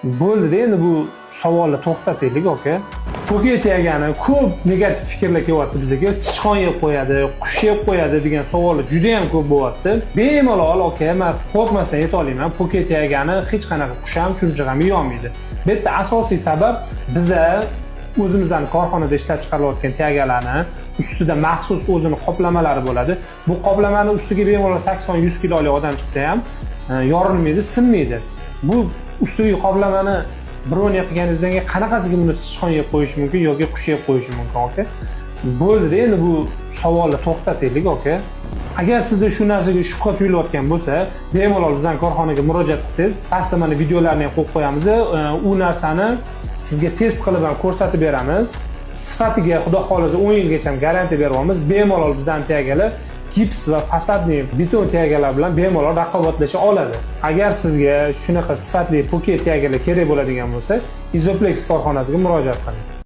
Bo'ldi-da, endi bu savolni to'xtataylik, aka. Poke tegani ko'p negativ fikrlar kelyapti bizga. Sichqon yeb qo'yadi, qush yeb qo'yadi degan savollar juda ham ko'p bo'lyapti. Bemalol aka, men qo'rqmasdan ayta olaman, poke tegani hech qanaqa qush ham, chumchuq ham yeyolmaydi. Bu yerda asosiy sabab biza o'zimizning korxonada ishlab chiqarilayotgan tegalarni ustida maxsus o'zini qoplamalari bo'ladi. Bu qoplamani ustiga bemalol 80-100 kilolik odam chiqsa ham yorilmaydi, sinmaydi. Bu ustidagi qoplamani bironi qilganingizdan keyin qanaqasiga buni sichqon yeb qo'yishi mumkin yoki qush yeb qo'yishi mumkin, aka? Bo'ldi-da, endi bu savolni to'xtataylik, aka. Agar sizda shu narsaga shubha tuyulayotgan bo'lsa, bemalol bizning korxonaga murojaat qilsangiz, pastda mana videolarni ham qo'yib qo'yamiz. U narsani sizga test qilib ham ko'rsatib beramiz. Sifatiga xudo xolasa 10 yilgacha garantiya beramiz. Bemalol bizning tegalar gips va fasadli beton tegalar bilan bemalol raqobatlasha oladi. Agar sizga shunaqa sifatli poke tegalar kerak bo'ladigan bo'lsa, Izoplex korxonasiga murojaat qiling.